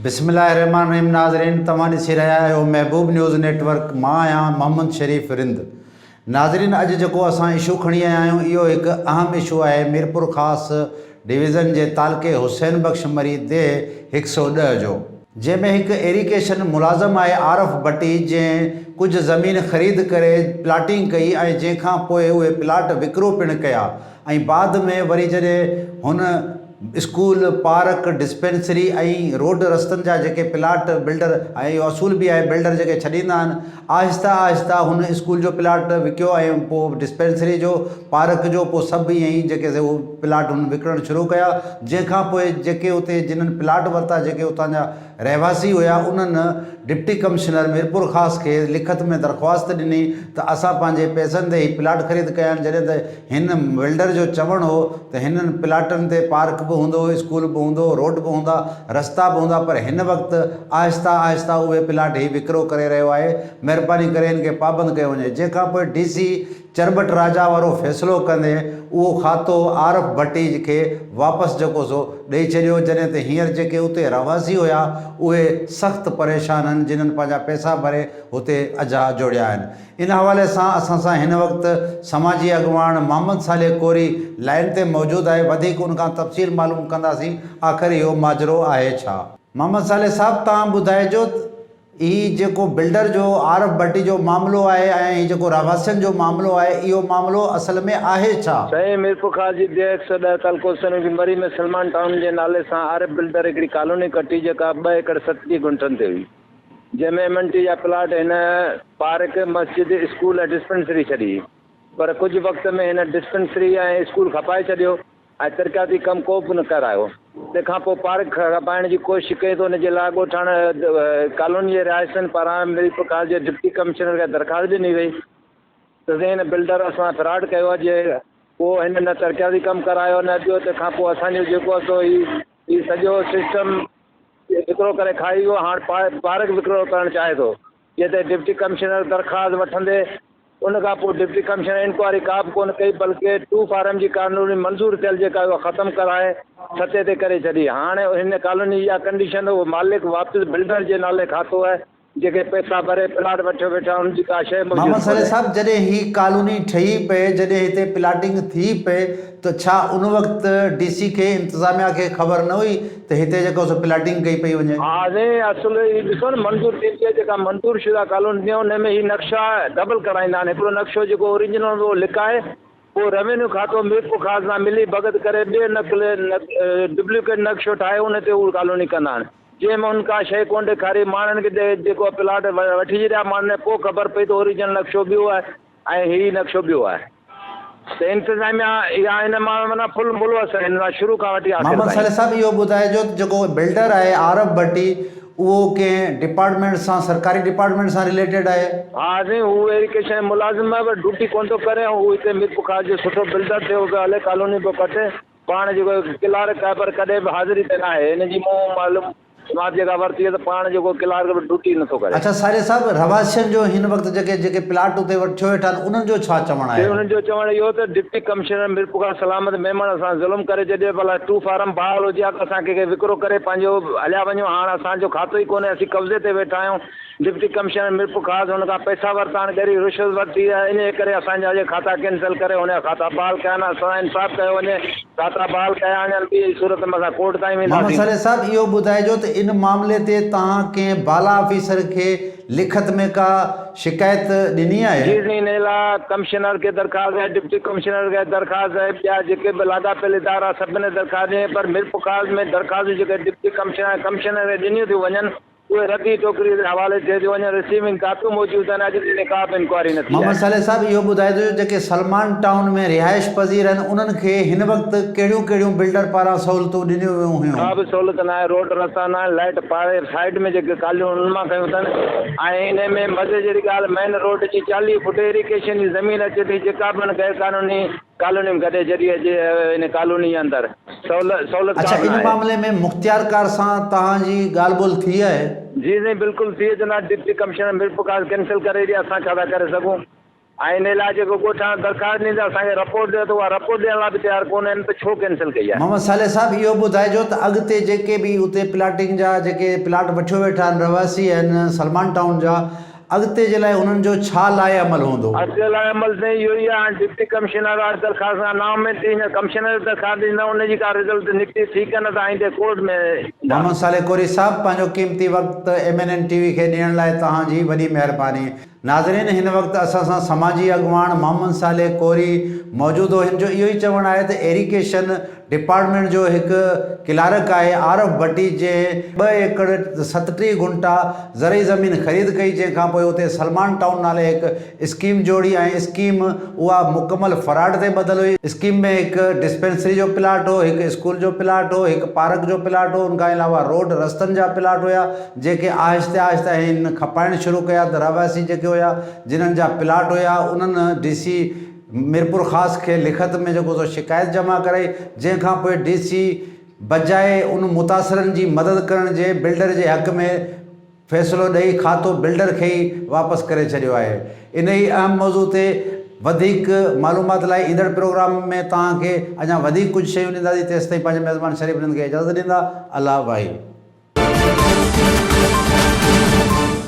बिस्मिल्लाहिर्रहमानिर्रहीम। नाज़रीन, तव्हां ॾिसी रहिया आहियो महबूब न्यूज़ नेटवर्क। मां आहियां मोहम्मद शरीफ़ रिंद। नाज़रीन, अॼु जेको असां इशू खणी आया आहियूं इहो हिकु अहम इशू आहे मीरपुर ख़ासि डिवीज़न जे तालके हुसैन बख्श मरीद दे 110 जो, जंहिंमें हिकु एरिकेशन मुलाज़म आहे आरफ भट्टी, जंहिं कुझु ज़मीन ख़रीद करे प्लाटिंग कई ऐं जंहिंखां पोइ उहे प्लाट विकिरो पिणु कया ऐं बाद में वरी जॾहिं हुन स्कूल, पार्क, डिस्पेंसरी ऐं रोड रस्तनि जा जेके प्लाट बिल्डर ऐं इहो असूल बि आहे बिल्डर जेके छॾींदा आहिनि, आहिस्ता आहिस्ता हुन स्कूल जो प्लाट विकियो ऐं पोइ डिस्पेंसरी जो, पार्क जो, पोइ सभु ईअं ई जेके उहो प्लाट हुन विकिणणु शुरू कया। जंहिंखां पोइ जेके उते जिन्हनि प्लाट वरिता, जेके उतां जा रहवासी हुया, उन्हनि डिप्टी कमिश्नर मीरपुर ख़ासि खे लिखत में दरख़्वास्त ॾिनी त असां पंहिंजे पैसनि ते ई प्लाट ख़रीद कया आहिनि। जॾहिं त हिन बिल्डर जो चवणु हो त हिननि प्लाटनि ते पार्क बि हूंदो, स्कूल बि हूंदो, रोड बि हूंदा, रस्ता बि हूंदा, पर हिन वक़्तु आहिस्ता आहिस्ता उहे प्लाट ई विकिरो करे रहियो आहे। महिरबानी करे हिन खे पाबंद कयो वञे। जंहिंखां पोइ DC चरबट राजा वारो फ़ैसिलो कंदे उहो खातो आरफ भट्टी खे वापसि जेको सो ॾेई छॾियो। जॾहिं त हींअर जेके उते रहवासी हुया उहे सख़्तु परेशान आहिनि, जिन्हनि पंहिंजा पैसा भरे हुते अजा जोड़िया आहिनि। इन हवाले सां असां सां हिन वक़्तु समाजी अॻुवान मोहम्मद सालेह कोरी लाइन ते मौजूदु आहे। वधीक उनखां तफ़सील मालूम कंदासीं आख़िर इहो माजरो आहे छा। मोहम्मद सालेह साहब, तव्हां ॿुधाइजो ही जेको बिल्डर जो आरफ भट्टी जो मामिलो आहे ऐं ही जेको रहवासियुनि जो मामिलो आहे, इहो मामिलो असल में आहे छा? सही मीरपुर ख़ासि जी 110 तालको हुसैन मरी में सलमान टाउन जे नाले सां आरफ बिल्डर हिकिड़ी कॉलोनी कटी जेका 2 एकड़ 37 गुंठनि ते हुई, जंहिंमें MNT जा प्लाट हिन पार्क, मस्जिद, स्कूल ऐं डिस्पेंसरी छॾी। पर कुझु वक़्त में हिन डिस्पेंसरी ऐं स्कूल खपाए छॾियो ऐं तरक़ियाती कमु को बि न करायो। तंहिंखां पोइ पार्क खपाइण जी कोशिशि कई त हुनजे लाइ ॻोठाण कॉलोनी जे रिहायतनि पारां मीरपुर ख़ासि जे डिप्टी कमिश्नर खे दरख़्वास्त ॾिनी वई त हिन बिल्डर असां फ्रॉड कयो आहे, जे पोइ हिन न तरक़ियाती कमु करायो न ॾियो। तंहिंखां पोइ असांजो जेको आहे सो ही सॼो सिस्टम विकिरो करे खाई वियो। हाणे पार्क विकिरो करणु चाहे थो। जीअं त डिप्टी कमिश्नर दरख़्वास्त वठंदे उनखां पोइ डिप्टी कमिश्नर इंक्वायरी का बि कोन कई, बल्कि 2 फारम जी कानूनी मंज़ूर थियल जेका उहा ख़तमु कराए सते ते करे छॾी। हाणे हिन कॉलोनी जा कंडीशन उहो मालिक वापसि बिल्डर जे नाले खातो आहे, जेके पैसा भरे प्लाट वठो वेठा, उनजी का शइ मोहम्मद सालेह साहब, जॾहिं ही कॉलोनी ठही पए, जॾहिं हिते प्लाटिंग थी पए, त छा उन वक़्तु DC खे, इंतिज़ामिया खे ख़बर न हुई त हिते जेको सो प्लाटिंग कई पई वञे? हा, असुल ॾिसो न, मंज़ूर थी थिए जेका मंज़ूर शुदा कॉलोनी हुन में ही नक्शा डबल कराईंदा आहिनि। हिकिड़ो नक्शो जेको ओरिजिनल उहो लिकाए, पोइ रेवेन्यू खातो मीरपुर ख़ासि सां मिली भगत करे ॿिए डुप्लीकेट नक्शो ठाहे उन ते उहा कॉलोनी कंदा आहिनि, जंहिंमें उनका शइ कोन ॾेखारी। माण्हुनि खे जेको प्लाट वठी छॾिया, माण्हुनि पोइ ख़बर पई त ओरिजिनल नक्शो ॿियो आहे ऐं हीउ नक्शो ॿियो आहे। त इंतिज़ामिया इहा हिन माना फुल मुलवस आहे हिन शुरू खां वठी। मोहम्मद सालेह साहब, इहो ॿुधाइजो जेको बिल्डर आहे आरफ भट्टी, उहो कंहिं डिपार्टमेंट सां, सरकारी डिपार्टमेंट सां रिलेटेड आहे? हा साईं, हू एरिकेशन मुलाज़िम आहे, पर ड्यूटी कोन थो करे। हू हिते मीरपुर ख़ासि जो सुठो बिल्डर थियो पियो हले, कॉलोनी पियो कटे, पाण जेको क्लार्क आहे पर कॾहिं बि हाज़िरी ते न आहे। हिनजी मूं मालूम मां जेका वरिती आहे त पाण जेको क्लार्क बि ड्यूटी नथो करे। अच्छा सालेह साहब, रहवासियुनि जो हिन वक़्तु जेके प्लाट उते वठियो वेठा आहिनि, उन्हनि जो छा चवणु आहे? उन्हनि जो चवणु इहो त डिप्टी कमिश्नर मीरपुर खां सलामत महिमान सां ज़ुल्म करे छॾियो। भला 2 फारम बहाल हुजे हा त असां कंहिंखे विकिरो करे पंहिंजो हलिया वञूं। हाणे असांजो खातो ई कोन्हे, असीं कब्ज़े ते वेठा आहियूं। डिप्टी कमिश्नर मीरपुर ख़ासि हुन खां पैसा वरिता आहिनि, ॻरी रिश्वत वरिती आहे, इन करे असांजा जे खाता कैंसिल करे हुनजा खाता बहाल कया आहिनि। असां इंसाफ़ कयो वञे, खाता बहाल कया आहिनि। ॿी सूरत में असां कोर्ट ताईं वेंदासीं। मोहम्मद सालेह साहब, इहो ॿुधाइजो त इन मामले ते तव्हां कंहिं बाला ऑफिसर खे लिखत में का शिकायत ॾिनी आहे? जी जी, इन लाइ कमिश्नर खे दरख़्वास्त आहे, डिप्टी कमिश्नर खे दरख़्वास्त आहे, ॿिया जेके बि लाॻापियल इदारा सभिनी दरख़्वास्त ॾिनी। पर मीरपुर ख़ासि में दरख़्वास्त जेके डिप्टी कमिश्नर खे ॾिनियूं थियूं वञनि, उहे रदी टोकरी जे हवाले थिए थियूं वञनि। रिसीविंग कापियूं मौजूदु आहिनि, अॼु ताईं का बि इंक्वायरी न थी। मोहम्मद सालेह साहब, इहो ॿुधाइजो जेके सलमान टाउन में रिहाइश पज़ीर आहिनि, उन्हनि खे हिन वक़्तु कहिड़ियूं कहिड़ियूं बिल्डर पारां सहूलियतूं ॾिनियूं वियूं हुयूं? का बि सहूलियत न आहे, रोड रस्ता न आहे, लाइट पाड़े साइड में जेके कालियूं उन्हनि मां कयूं अथनि। ऐं इन में मज़े जहिड़ी ॻाल्हि, मेन रोड जी 40 फुट इरिगेशन जी ज़मीन अचे थी, जेका बि गैर कानूनी कॉलोनी में गॾे जॾहिं अचे इन कॉलोनी जे अंदरि सहूलियत। अच्छा, इन मामले में मुख़्तियारकार सां तव्हांजी ॻाल्हि ॿोल्हि थी आहे? जी जी, बिल्कुलु थी। जनाब डिप्टी कमिश्नर मीरपुर ख़ासि कैंसिल करे ॾिया, असां छा था करे सघूं? ऐं इन लाइ जेको ॻोठाणा दरख़्वास्त ॾींदा असांखे रिपोर्ट ॾियो त उहा रिपोर्ट ॾियण लाइ बि तयारु कोन आहिनि त छो कैंसिल कई आहे। मोहम्मद साले साहब इहो ॿुधाइजो त अॻिते जेके बि उते प्लाटिंग जा जेके प्लाट वठियो वेठा आहिनि रहवासी आहिनि सलमान टाउन जा, अॻिते जे लाइ उन्हनि जो छा लाइ अमल हूंदो? अॻिते लाइ अमल साईं इहो ई आहे। डिप्टी कमिश्नर वारी दरख़्वास्त नाम में थी कमिश्नर दरख़्वास्त ॾींदा उनजी का रिज़ल्ट निकिती ठीक आहे न त आईंदे कोर्ट में। मोहम्मद साले कोरी साहब पंहिंजो क़ीमती वक़्तु MNN TV खे ॾियण लाइ तव्हांजी वॾी महिरबानी। नाज़रीन, हिन वक़्तु असां सां समाजी अॻुवान मोहम्मद साले कोरी मौजूदु हो। हिन जो इहो ई चवणु आहे त एरीगेशन डिपार्टमेंट जो हिकु क्लार्क आहे आरफ भट्टी जे 2 एकड़ 37 गुंटा ज़रई ज़मीन ख़रीद कई, जंहिंखां पोइ उते सलमान टाउन नाले हिकु स्कीम जोड़ी ऐं स्कीम उहा मुकमल फ्रॉड ते ॿधल हुई। स्कीम में हिकु डिस्पेंसरी जो प्लाट हो, हिकु स्कूल जो प्लाट हो, हिकु पार्क जो प्लाट हो, उनखां अलावा रोड रस्तनि जा प्लाट हुया जेके आहिस्ते आहिस्ते हिन खपाइण शुरू कया। त रहवासी जेके हुया जिन्हनि जा प्लाट हुया उन्हनि DC मीरपुर ख़ासि खे लिखत में जेको सो शिकायत जमा कराई, जंहिंखां पोइ DC बजाए उन मुतासिरनि जी मदद करण जे बिल्डर जे हक़ में फ़ैसिलो ॾेई खातो बिल्डर खे ई वापसि करे छॾियो आहे। इन ई अहम मौज़ू ते वधीक मालूमात लाइ ईंदड़ प्रोग्राम में तव्हांखे अञा वधीक कुझु शयूं ॾींदासीं। तेसिताईं पंहिंजे मेज़बान शरीफ़ रिंद खे इजाज़त ॾींदा। अल्लाह भाई।